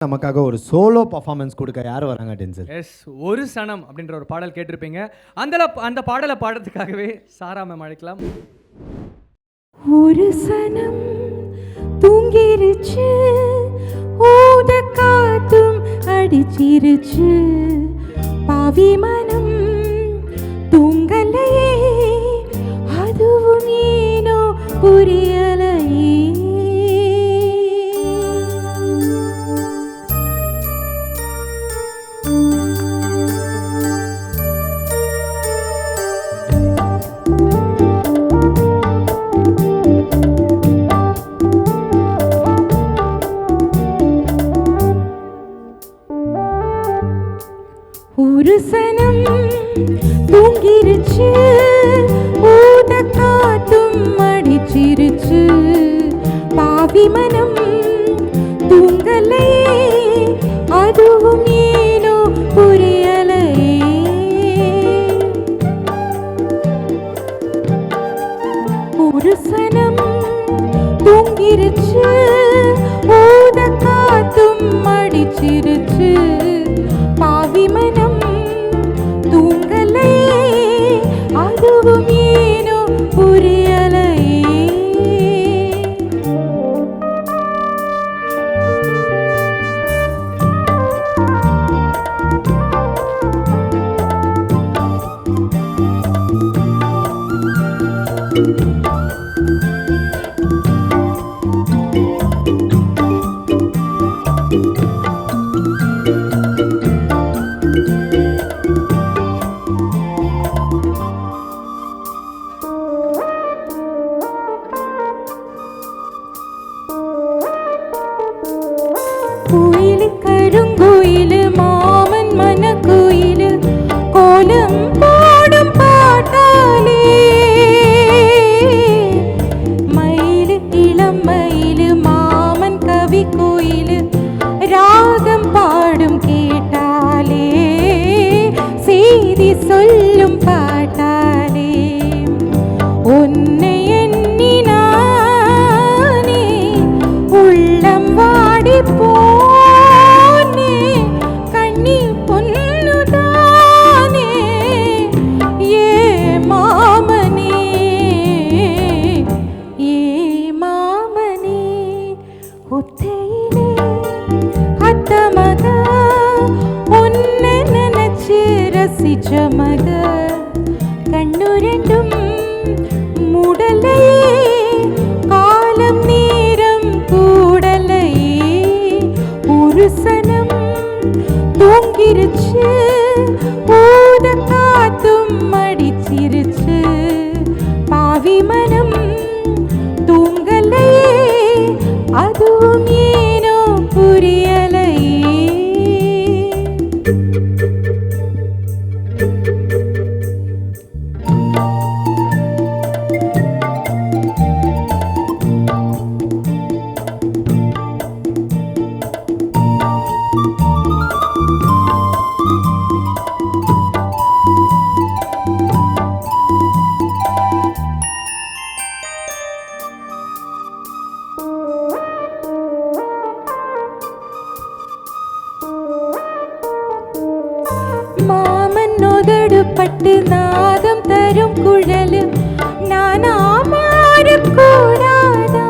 நமக்காக ஒரு solo performance கொடுக்க யார் வராங்க டென்சல்? எஸ், ஒரு சனம் அப்படின்ற ஒரு பாடல் கேட்டிருப்பீங்க. அந்த பாடலை பாடுறதுக்காகவே சாரா மேம் அழைக்கலாம். ஒரு சனம் தூங்கிருச்சு, ஊத காத்தும் அடிச்சிருச்சு, பாவி மனம் தூங்கலையே, அதுவும் ஏனோ புரியலையே. ஒரு சனம் தூங்கிருச்சு, ஊத காத்தும் அடிச்சிருச்சு, பாவி மனம் தூங்கலையே, அதுவும் ஏனோ புரியலையே. ஒரு சனம் தூங்கிருச்சு, ஊத காத்தும் அடிச்சிருச்சு, பாவி மனம் தூங்கலையே, அதுவும் ஏனோ புரியலையே. கோயிலு கருங்கோயிலு, மாமன் மன கோயிலு, கோலம் பாடும் பாட்டாலே, மயிலு இளம் மயிலு, மாமன் கவி கோயிலு, ராகம் பாடும் கேட்டாலே, செய்தி சொல்லும் பாட்டாலே, உன்னை எண்ணி நானே உள்ளம் வாடி போனே, கண்ணி பொன்னுதானே, ஏ மாமனே, ஏ மாமனே, ஒத்தையிலே அத்த மக, உன்னை நினைச்சு ரசிச்ச மக, கண்ணு ரெண்டும் மூடலையே, காலம் நேரம் கூடலையே. ஒரு சனம் தூங்கிருச்சு, ஊத காத்தும் அடிச்சிருச்சு, பாவி மனம் தூங்கலையே, அதுவும் ஏனோ புரியலையே. மாமன் நொதடு பட்டு நாதம் தரும் குழலு, நானா மாறக்கூடாதா,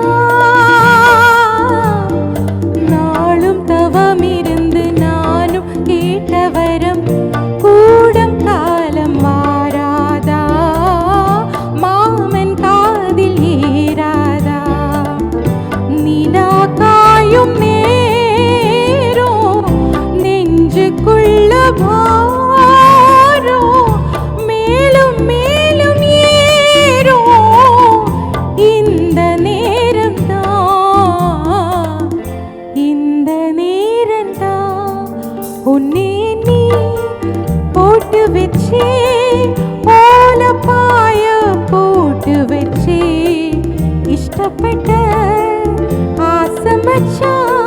நாளும் தவமிருந்து நானும் கேட்ட வரம் கூடம் காலம் மாறாதா, மாமன் காதில் ஏறாதா, நிலா காயும் நேரோ நெஞ்சுக்குள்ள பாரோ, மேலும் மேலும் ஏறோ, இந்த நேரம் தான், இந்த நேரம் தான், உன்னை நீ போட்டு வச்சே, ஓல பாய போட்டு வச்சே, இஷ்டப்பட்ட ஆசை மச்சான்